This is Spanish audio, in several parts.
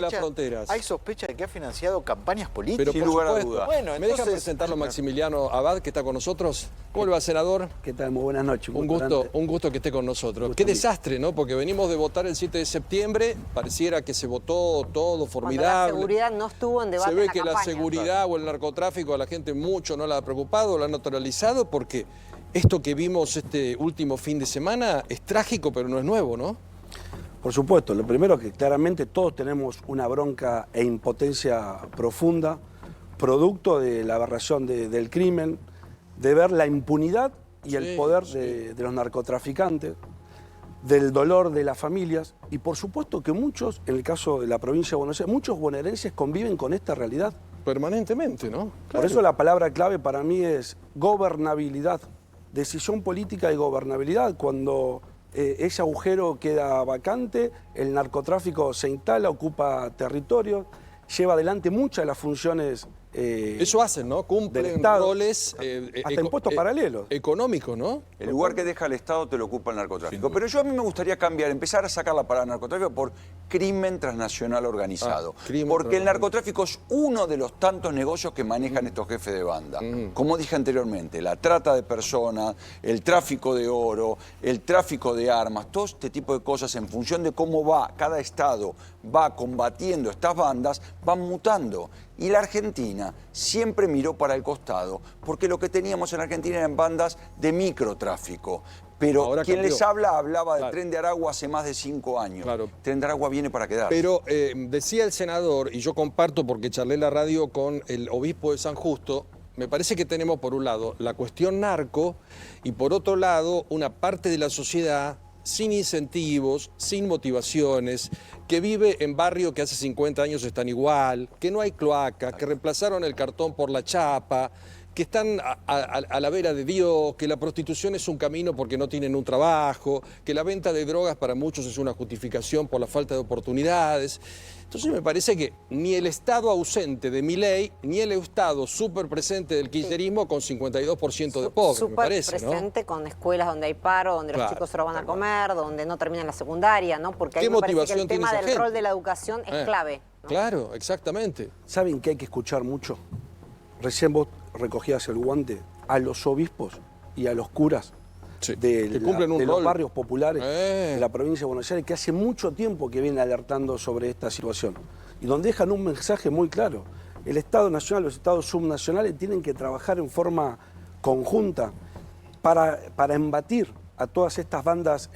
las fronteras. Hay sospecha de que ha financiado campañas políticas. Pero Sin por lugar a supuesto. dudas. Bueno, ¿me deja presentarlo a Maximiliano Abad, que está con nosotros? ¿Cómo le va, senador? ¿Qué tal? Muy buenas noches. Un gusto que esté con nosotros. Qué desastre, ¿no? Porque venimos de votar el 7 de septiembre, pareciera que se votó todo formidable. Cuando la seguridad no estuvo en debate. Se ve en la que campaña. la seguridad o el narcotráfico a la gente mucho no la ha preocupado, la ha naturalizado, porque esto que vimos este último fin de semana es trágico, pero no es nuevo, ¿no? Por supuesto, lo primero que claramente todos tenemos una bronca e impotencia profunda, producto de la aberración del crimen, de ver la impunidad y el poder de los narcotraficantes, del dolor de las familias y por supuesto que muchos, en el caso de la provincia de Buenos Aires, muchos bonaerenses conviven con esta realidad. Permanentemente, ¿no? Claro. Por eso la palabra clave para mí es gobernabilidad, decisión política y gobernabilidad. Cuando ese agujero queda vacante, el narcotráfico se instala, ocupa territorio, lleva adelante muchas de las funciones eso hacen, ¿no? Cumplen roles hasta impuestos paralelos. Económicos, ¿no? El lugar que deja el Estado te lo ocupa el narcotráfico. Pero yo a mí me gustaría cambiar, empezar a sacar la palabra narcotráfico por crimen transnacional organizado. Porque el narcotráfico es uno de los tantos negocios que manejan estos jefes de banda. Como dije anteriormente, la trata de personas, el tráfico de oro, el tráfico de armas, todo este tipo de cosas en función de cómo va cada Estado va combatiendo estas bandas, van mutando. Y la Argentina siempre miró para el costado, porque lo que teníamos en Argentina eran bandas de microtráfico. Pero ahora quien les hablaba del Tren de Aragua hace más de 5 años. Claro. Tren de Aragua viene para quedar. Pero decía el senador, y yo comparto porque charlé la radio con el obispo de San Justo, me parece que tenemos por un lado la cuestión narco y por otro lado una parte de la sociedad sin incentivos, sin motivaciones, que vive en barrios que hace 50 años están igual, que no hay cloacas, que reemplazaron el cartón por la chapa, que están a la vera de Dios, que la prostitución es un camino porque no tienen un trabajo, que la venta de drogas para muchos es una justificación por la falta de oportunidades. Entonces me parece que ni el Estado ausente de Milei, ni el Estado súper presente del kirchnerismo con 52% de pobres, me parece, ¿no? Súper presente con escuelas donde hay paro, donde los chicos se lo van a comer, donde no terminan la secundaria, ¿no? Porque ahí me parece que el tema del rol de la educación es clave, ¿no? Claro, exactamente. ¿Saben qué hay que escuchar mucho? Recién vos recogías el guante a los obispos y a los curas de los barrios populares de la provincia de Buenos Aires, que hace mucho tiempo que vienen alertando sobre esta situación y donde dejan un mensaje muy claro. El Estado Nacional, los Estados subnacionales tienen que trabajar en forma conjunta para embatir a todas estas bandas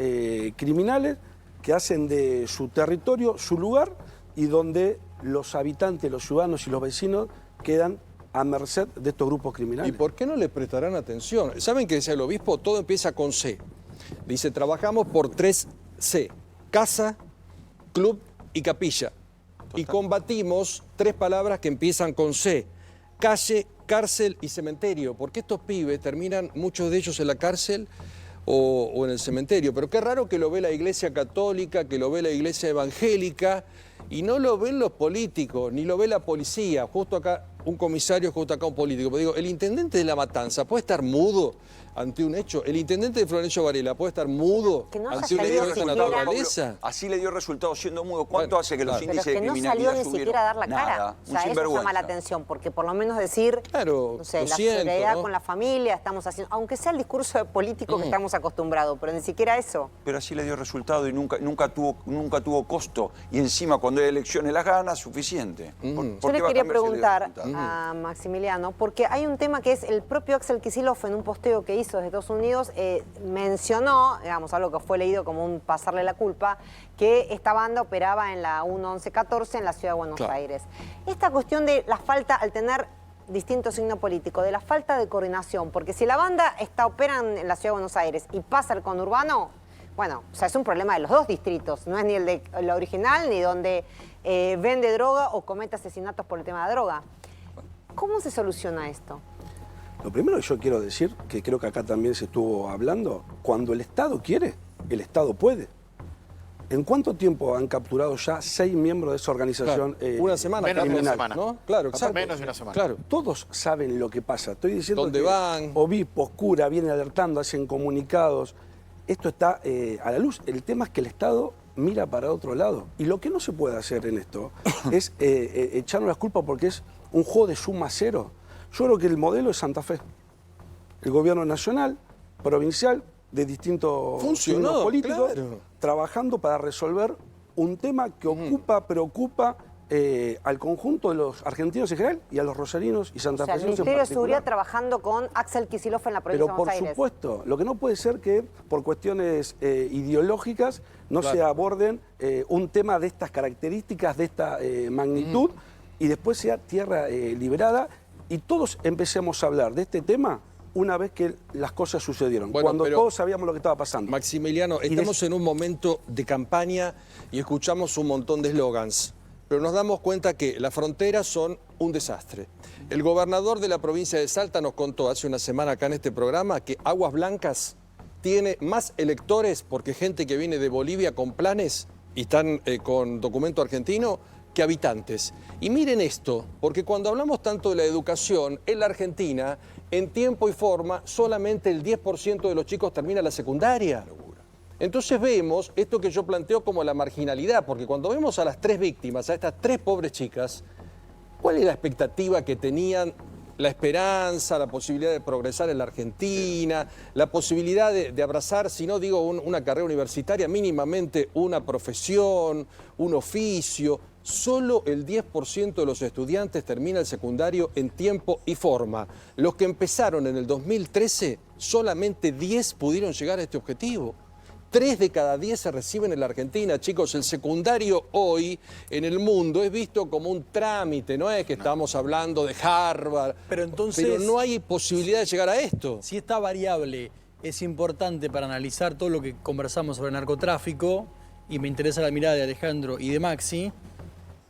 criminales que hacen de su territorio su lugar y donde los habitantes, los ciudadanos y los vecinos quedan a merced de estos grupos criminales. ¿Y por qué no le prestarán atención? ¿Saben que decía el obispo? Todo empieza con C. Dice, trabajamos por 3 C. Casa, club y capilla. Total. Y combatimos 3 palabras que empiezan con C. Calle, cárcel y cementerio. Porque estos pibes terminan, muchos de ellos en la cárcel o en el cementerio. Pero qué raro que lo ve la Iglesia Católica, que lo ve la Iglesia Evangélica, y no lo ven los políticos, ni lo ve la policía. Justo acá un comisario, justo acá un político. Pero digo, el intendente de La Matanza puede estar mudo ante un hecho. El intendente de Florencio Varela puede estar mudo ante un hecho de esta naturaleza. Así le dio resultado siendo mudo. ¿Cuánto hace que los índices de criminalidad no salió ni subieron? siquiera a dar la cara. Nada, O sea, eso llama la atención, porque por lo menos decir, claro, no sé, la solidaridad con la familia, estamos haciendo, aunque sea el discurso político que estamos acostumbrados, pero ni siquiera eso. Pero así le dio resultado y nunca tuvo costo. Y encima, cuando hay elecciones, las ganas, suficiente. Yo le quería preguntar a Maximiliano, porque hay un tema que es el propio Axel Kicillof en un posteo que hizo desde Estados Unidos, mencionó, digamos, algo que fue leído como un pasarle la culpa, que esta banda operaba en la 1114 en la ciudad de Buenos Aires. Esta cuestión de la falta, al tener distinto signo político, de la falta de coordinación, porque si la banda opera en la ciudad de Buenos Aires y pasa al conurbano, bueno, o sea, es un problema de los dos distritos, no es ni el de la original, ni donde vende droga o comete asesinatos por el tema de droga. ¿Cómo se soluciona esto? Lo primero que yo quiero decir, que creo que acá también se estuvo hablando, cuando el Estado quiere, el Estado puede. ¿En cuánto tiempo han capturado ya 6 miembros de esa organización? Claro, una semana, menos de una semana. ¿No? Claro, exacto. Menos de una semana. Claro. Todos saben lo que pasa. Estoy diciendo ¿dónde que van? obispos, curas vienen alertando, hacen comunicados. Esto está a la luz. El tema es que el Estado mira para otro lado. Y lo que no se puede hacer en esto es echarnos las culpas porque es un juego de suma cero. Yo creo que el modelo es Santa Fe. El gobierno nacional, provincial, de distintos signos políticos, trabajando para resolver un tema que preocupa al conjunto de los argentinos en general y a los rosarinos y santafesinos en particular. El Ministerio de Seguridad trabajando con Axel Kicillof en la provincia de Buenos Aires. Pero por supuesto, lo que no puede ser que por cuestiones ideológicas no se aborden un tema de estas características, de esta magnitud, y después sea tierra liberada y todos empecemos a hablar de este tema una vez que las cosas sucedieron, cuando todos sabíamos lo que estaba pasando. Maximiliano, estamos en un momento de campaña y escuchamos un montón de eslogans, pero nos damos cuenta que las fronteras son un desastre. El gobernador de la provincia de Salta nos contó hace una semana acá en este programa que Aguas Blancas tiene más electores porque gente que viene de Bolivia con planes y están con documento argentino que habitantes. Y miren esto, porque cuando hablamos tanto de la educación, en la Argentina, en tiempo y forma, solamente el 10% de los chicos termina la secundaria. Entonces vemos esto que yo planteo como la marginalidad, porque cuando vemos a las 3 víctimas, a estas 3 pobres chicas, ¿cuál es la expectativa que tenían? La esperanza, la posibilidad de progresar en la Argentina, la posibilidad de abrazar, si no digo una carrera universitaria, mínimamente una profesión, un oficio. Solo el 10% de los estudiantes termina el secundario en tiempo y forma. Los que empezaron en el 2013, solamente 10 pudieron llegar a este objetivo. 3 de cada 10 se reciben en la Argentina. Chicos, el secundario hoy en el mundo es visto como un trámite, no es que estamos hablando de Harvard. Pero no hay posibilidad de llegar a esto. Si esta variable es importante para analizar todo lo que conversamos sobre narcotráfico, y me interesa la mirada de Alejandro y de Maxi,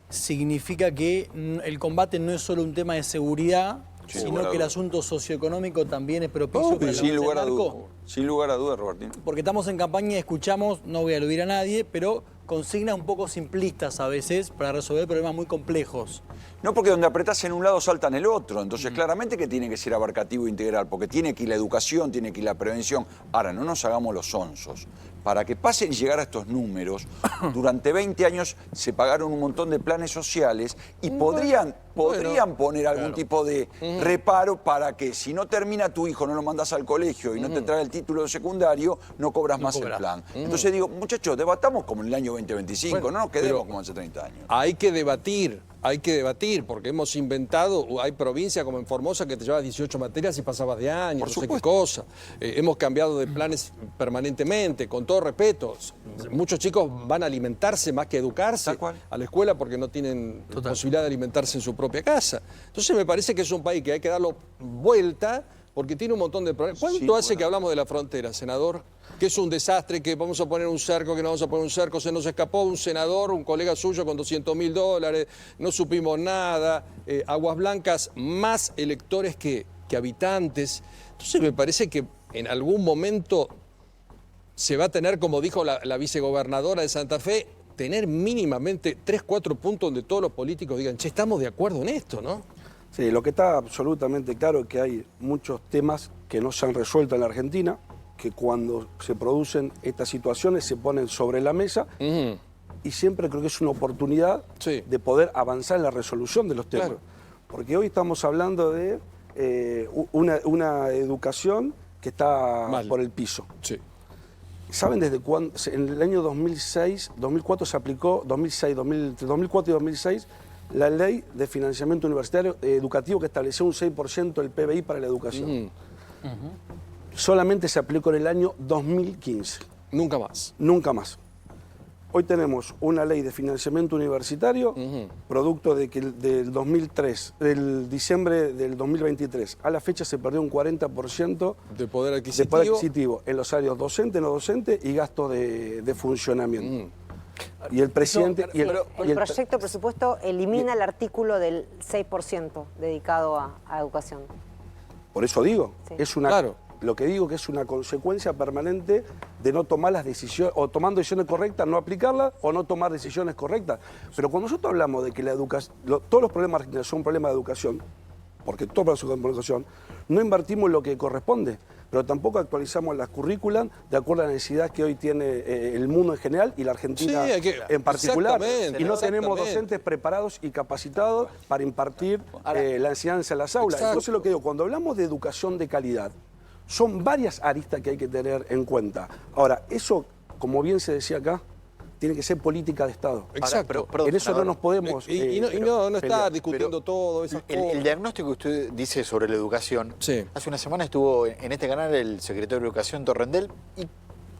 significa que el combate no es solo un tema de seguridad, sino que el asunto socioeconómico también es propicio para el sin lugar a duda. Sin lugar a duda, Robertino. Porque estamos en campaña y escuchamos, no voy a aludir a nadie, pero consignas un poco simplistas a veces para resolver problemas muy complejos. No, porque donde apretás en un lado salta en el otro. Entonces, claramente que tiene que ser abarcativo e integral, porque tiene que ir la educación, tiene que ir la prevención. Ahora, no nos hagamos los sonsos. Para que pasen y llegar a estos números, durante 20 años se pagaron un montón de planes sociales y podrían poner algún tipo de reparo para que si no termina tu hijo, no lo mandas al colegio y no te trae el título de secundario, no cobras más el plan. Entonces digo, muchachos, debatamos como en el año 2025, no nos quedemos como hace 30 años. Hay que debatir, porque hemos inventado, hay provincias como en Formosa que te llevas 18 materias y pasabas de año, no sé qué cosa. Hemos cambiado de planes permanentemente, con todo respeto. Muchos chicos van a alimentarse más que educarse a la escuela porque no tienen posibilidad de alimentarse en su propia casa. Entonces me parece que es un país que hay que darlo vuelta porque tiene un montón de problemas. ¿Cuánto hace que hablamos de la frontera, senador? Que es un desastre, que vamos a poner un cerco, que no vamos a poner un cerco. Se nos escapó un senador, un colega suyo con $200.000, no supimos nada. Aguas Blancas, más electores que habitantes. Entonces me parece que en algún momento se va a tener, como dijo la vicegobernadora de Santa Fe, tener mínimamente 3, 4 puntos donde todos los políticos digan, che, estamos de acuerdo en esto, ¿no? Sí, lo que está absolutamente claro es que hay muchos temas que no se han resuelto en la Argentina, que cuando se producen estas situaciones se ponen sobre la mesa y siempre creo que es una oportunidad de poder avanzar en la resolución de los temas. Claro. Porque hoy estamos hablando de una educación que está por el piso. Sí. ¿Saben desde cuándo? En el año 2004 se aplicó, entre 2004 y 2006, la ley de financiamiento universitario educativo que estableció un 6% del PBI para la educación. Solamente se aplicó en el año 2015. Nunca más. Nunca más. Hoy tenemos una ley de financiamiento universitario, producto de que del 2003, del diciembre del 2023, a la fecha se perdió un 40% de poder adquisitivo en los salarios docentes, no docentes y gastos de funcionamiento. Y el presidente... El proyecto de presupuesto elimina el artículo del 6% dedicado a educación. Por eso digo, es una... Claro. Lo que digo que es una consecuencia permanente de no tomar las decisiones, o tomando decisiones correctas, no aplicarlas, o no tomar decisiones correctas. Pero cuando nosotros hablamos de que la educación, todos los problemas son problemas de educación, porque todos los problemas son de educación, no invertimos lo que corresponde. pero tampoco actualizamos las currículas de acuerdo a la necesidad que hoy tiene el mundo en general y la Argentina en particular. Y no tenemos docentes preparados y capacitados para impartir la enseñanza en las aulas. Exacto. Entonces lo que digo, cuando hablamos de educación de calidad, son varias aristas que hay que tener en cuenta. Ahora, eso, como bien se decía acá, tiene que ser política de Estado. Exacto. En eso no nos podemos... Y no estar discutiendo todo esas cosas. El diagnóstico que usted dice sobre la educación, hace una semana estuvo en este canal el secretario de Educación Torrendel y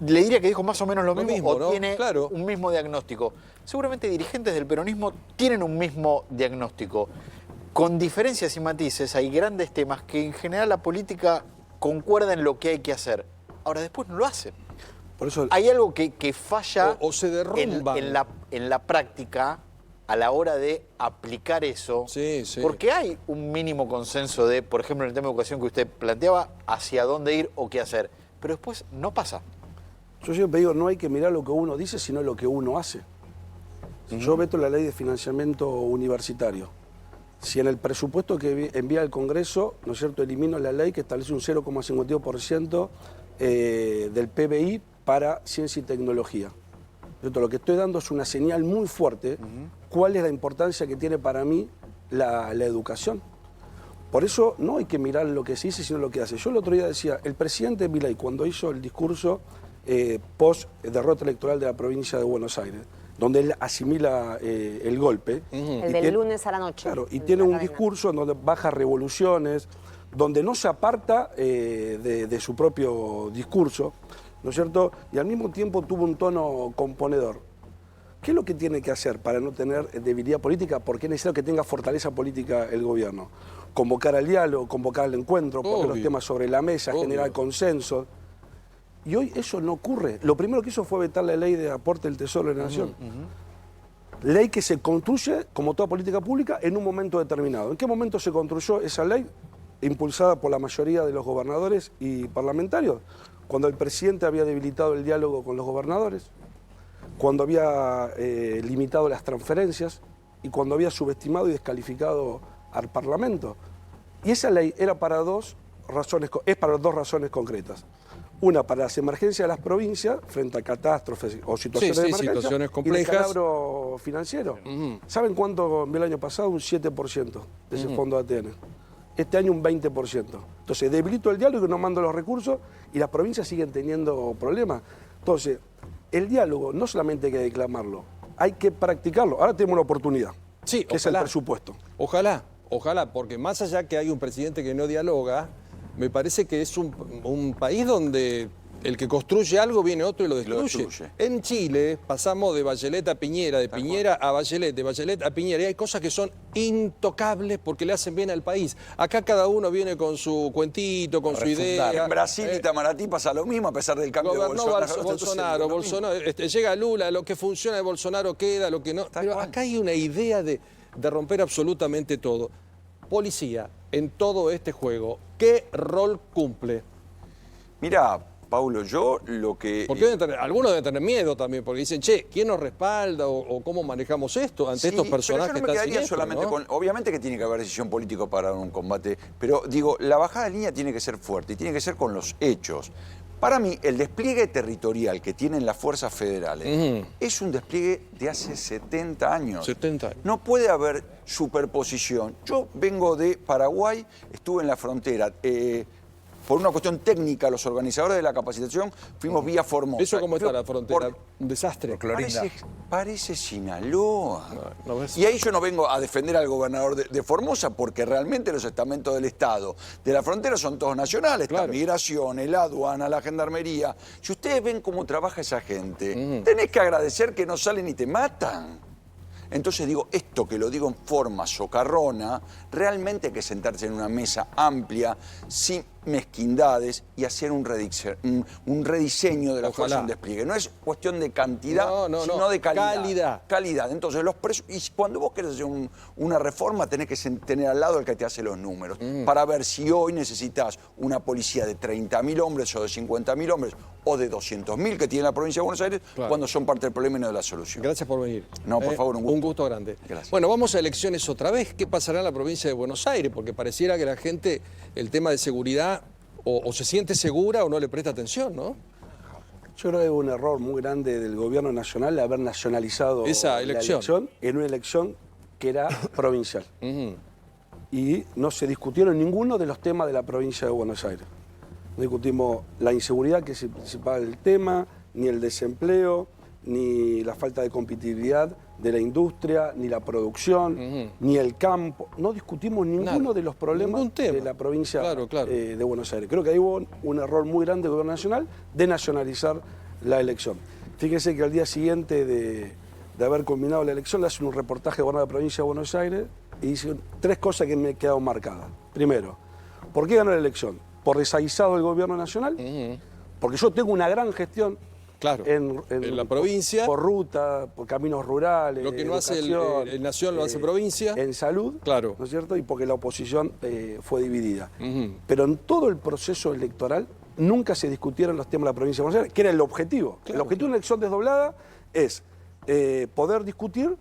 le diría que dijo más o menos lo mismo o ¿no? Tiene un mismo diagnóstico. Seguramente dirigentes del peronismo tienen un mismo diagnóstico. Con diferencias y matices hay grandes temas que en general la política concuerda en lo que hay que hacer. Ahora después no lo hacen. Por eso, hay algo que falla o se derrumban en la práctica a la hora de aplicar eso, porque hay un mínimo consenso de, por ejemplo, en el tema de educación que usted planteaba, hacia dónde ir o qué hacer, pero después no pasa. Yo siempre digo, no hay que mirar lo que uno dice, sino lo que uno hace. Yo veto la ley de financiamiento universitario. Si en el presupuesto que envía el Congreso, ¿no es cierto?, elimino la ley que establece un 0,52% del PBI para ciencia y tecnología. Lo que estoy dando es una señal muy fuerte, cuál es la importancia que tiene para mí la educación. Por eso no hay que mirar lo que se dice, sino lo que hace. Yo el otro día decía, el presidente Milei, cuando hizo el discurso post derrota electoral de la provincia de Buenos Aires, donde él asimila el golpe. El del lunes a la noche. Claro, y tiene un discurso en donde baja revoluciones, donde no se aparta de su propio discurso, ¿no es cierto? Y al mismo tiempo tuvo un tono componedor. ¿Qué es lo que tiene que hacer para no tener debilidad política? Porque es necesario que tenga fortaleza política el gobierno. Convocar al diálogo, convocar al encuentro, poner los temas sobre la mesa, generar consenso. Y hoy eso no ocurre. Lo primero que hizo fue vetar la ley de aporte del Tesoro de la Nación. Ley que se construye, como toda política pública, en un momento determinado. ¿En qué momento se construyó esa ley? Impulsada por la mayoría de los gobernadores y parlamentarios. Cuando el presidente había debilitado el diálogo con los gobernadores, cuando había limitado las transferencias y cuando había subestimado y descalificado al Parlamento. Y esa ley era para dos razones concretas. Una, para las emergencias de las provincias frente a catástrofes o situaciones de emergencia, situaciones complejas. Y el descalabro financiero. ¿Saben cuánto envió el año pasado? Un 7% de ese fondo ATN. Este año un 20%. Entonces, debilito el diálogo y no mando los recursos y las provincias siguen teniendo problemas. Entonces, el diálogo no solamente hay que declamarlo, hay que practicarlo. Ahora tenemos una oportunidad, que es el presupuesto. Ojalá, porque más allá que hay un presidente que no dialoga, me parece que es un país donde el que construye algo viene otro y lo destruye. En Chile pasamos de Bachelet a Piñera, de Piñera a Bachelet, de Bachelet a Piñera, y hay cosas que son intocables porque le hacen bien al país. Acá cada uno viene con su cuentito, con su idea. En Brasil y Itamaraty pasa lo mismo a pesar del cambio de Bolsonaro. Llega Lula, lo que funciona de Bolsonaro queda, lo que no. Pero acá hay una idea de romper absolutamente todo. Policía, en todo este juego, ¿qué rol cumple? Mira, Paulo, yo lo que... Porque algunos deben tener miedo también, porque dicen, che, ¿quién nos respalda o cómo manejamos esto ante estos personajes pero yo no me quedaría solamente con... Obviamente que tiene que haber decisión política para un combate, pero digo, la bajada de línea tiene que ser fuerte y tiene que ser con los hechos. Para mí, el despliegue territorial que tienen las fuerzas federales es un despliegue de hace 70 años. 70 años. No puede haber superposición. Yo vengo de Paraguay, estuve en la frontera. Por una cuestión técnica, los organizadores de la capacitación fuimos vía Formosa. ¿Eso cómo está la frontera? Un desastre. Parece Sinaloa. Y ahí yo no vengo a defender al gobernador de Formosa porque realmente los estamentos del Estado de la frontera son todos nacionales. Claro. La migración, la aduana, la gendarmería. Si ustedes ven cómo trabaja esa gente, tenés que agradecer que no salen y te matan. Entonces digo, esto que lo digo en forma socarrona, realmente hay que sentarse en una mesa amplia, sin mezquindades y hacer un rediseño de la fuerza en despliegue. No es cuestión de cantidad, sino de calidad. Calidad. Entonces, y cuando vos querés hacer una reforma, tenés que tener al lado el que te hace los números, para ver si hoy necesitas una policía de 30.000 hombres o de 50.000 hombres o de 200.000 que tiene la provincia de Buenos Aires, cuando son parte del problema y no de la solución. Gracias por venir. No, por favor, un gusto. Un gusto grande. Gracias. Bueno, vamos a elecciones otra vez. ¿Qué pasará en la provincia de Buenos Aires? Porque pareciera que la gente, el tema de seguridad, o se siente segura o no le presta atención, ¿no? Yo creo que hubo un error muy grande del gobierno nacional de haber nacionalizado esa elección en una elección que era provincial. Y no se discutieron ninguno de los temas de la provincia de Buenos Aires. No discutimos la inseguridad, que es el principal tema, ni el desempleo, ni la falta de competitividad de la industria, ni la producción, ni el campo. No discutimos ninguno de los problemas de la provincia de Buenos Aires. Creo que ahí hubo un error muy grande del gobierno nacional de nacionalizar la elección. Fíjese que al día siguiente de haber culminado la elección le hacen un reportaje de la provincia de Buenos Aires y dicen 3 cosas que me quedaron marcadas. Primero, ¿por qué ganó la elección? Por desaguisado del gobierno nacional, porque yo tengo una gran gestión en la provincia. Por ruta, por caminos rurales. Lo que no hace el Nación lo hace provincia. En salud, ¿no es cierto? Y porque la oposición fue dividida. Pero en todo el proceso electoral nunca se discutieron los temas de la provincia de Buenos Aires, que era el objetivo. El objetivo de una elección desdoblada es poder discutir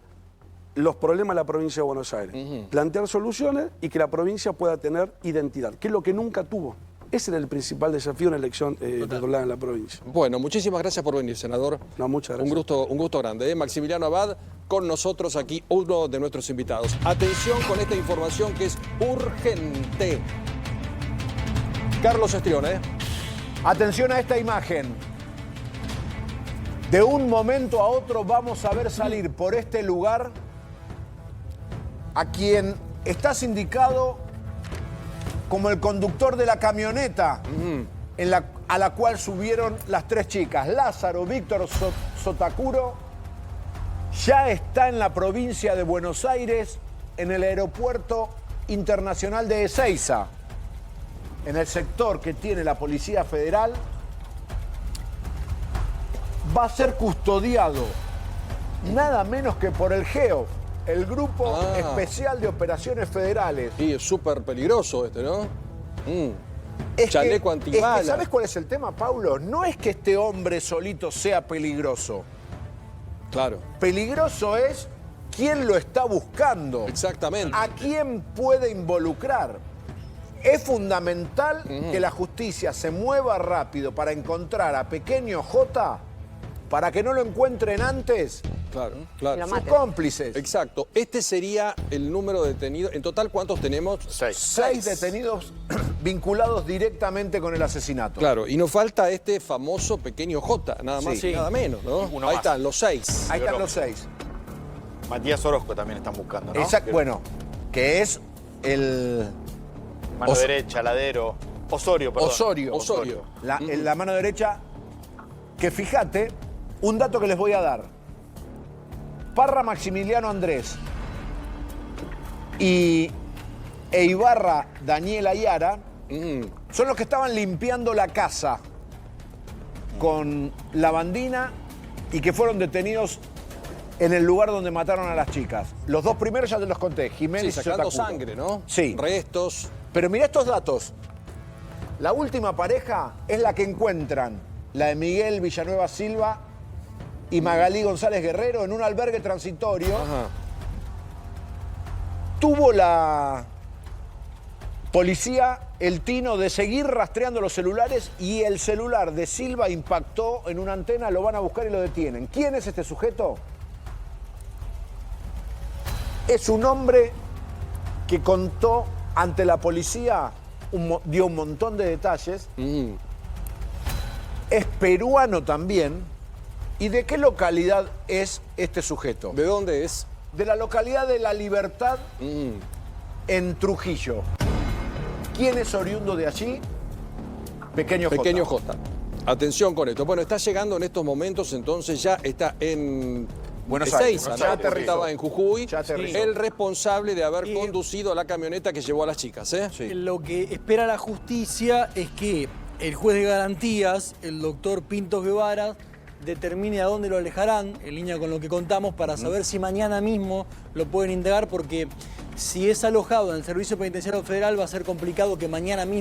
los problemas de la provincia de Buenos Aires, plantear soluciones y que la provincia pueda tener identidad, que es lo que nunca tuvo. Ese era el principal desafío en la elección desdoblada en la provincia. Bueno, muchísimas gracias por venir, senador. No, muchas gracias. Un gusto grande. Maximiliano Abad, con nosotros aquí, uno de nuestros invitados. Atención con esta información que es urgente. Carlos Estrión, Atención a esta imagen. De un momento a otro vamos a ver salir por este lugar a quien está sindicado como el conductor de la camioneta a la cual subieron las 3 chicas. Lázaro Víctor Sotacuro ya está en la provincia de Buenos Aires, en el aeropuerto internacional de Ezeiza, en el sector que tiene la Policía Federal. Va a ser custodiado nada menos que por el GEO, el Grupo Especial de Operaciones Federales. Sí, es súper peligroso ¿no? Chaleco antibalas. ¿Sabes cuál es el tema, Paulo? No es que este hombre solito sea peligroso. Claro. Peligroso es quién lo está buscando. Exactamente. A quién puede involucrar. Es fundamental que la justicia se mueva rápido para encontrar a Pequeño J, para que no lo encuentren antes. Claro. Sus cómplices. Exacto. Este sería el número de detenidos. En total, ¿cuántos tenemos? 6 detenidos vinculados directamente con el asesinato. Claro, y nos falta este famoso Pequeño J, nada más y nada menos, ¿no? Ahí están, los 6. Ahí están los 6. Matías Orozco también están buscando, ¿no? Exacto. Bueno, que es el... Mano derecha, Ladero. Osorio, perdón. Osorio. La mano derecha, que fíjate, un dato que les voy a dar. Parra Maximiliano Andrés e Ibarra Daniel Ayara son los que estaban limpiando la casa con lavandina y que fueron detenidos en el lugar donde mataron a las chicas. Los 2 primeros ya te los conté, Jiménez y sacando sangre, ¿no? Sí. Restos. Pero mirá estos datos. La última pareja es la que encuentran, la de Miguel Villanueva Silva y Magalí González Guerrero, en un albergue transitorio. Tuvo la policía el tino de seguir rastreando los celulares y el celular de Silva impactó en una antena, lo van a buscar y lo detienen. ¿Quién es este sujeto? Es un hombre que contó ante la policía, dio un montón de detalles. Es peruano también. ¿Y de qué localidad es este sujeto? ¿De dónde es? De la localidad de La Libertad, en Trujillo. ¿Quién es oriundo de allí? Pequeño J. Atención con esto. Bueno, está llegando en estos momentos, entonces ya está en Buenos Aires. Estaba en Jujuy. Ya aterrizó. El responsable de haber conducido la camioneta que llevó a las chicas. Lo que espera la justicia es que el juez de garantías, el doctor Pintos Guevara, determine a dónde lo alejarán, en línea con lo que contamos, para saber si mañana mismo lo pueden indagar, porque si es alojado en el Servicio Penitenciario Federal va a ser complicado que mañana mismo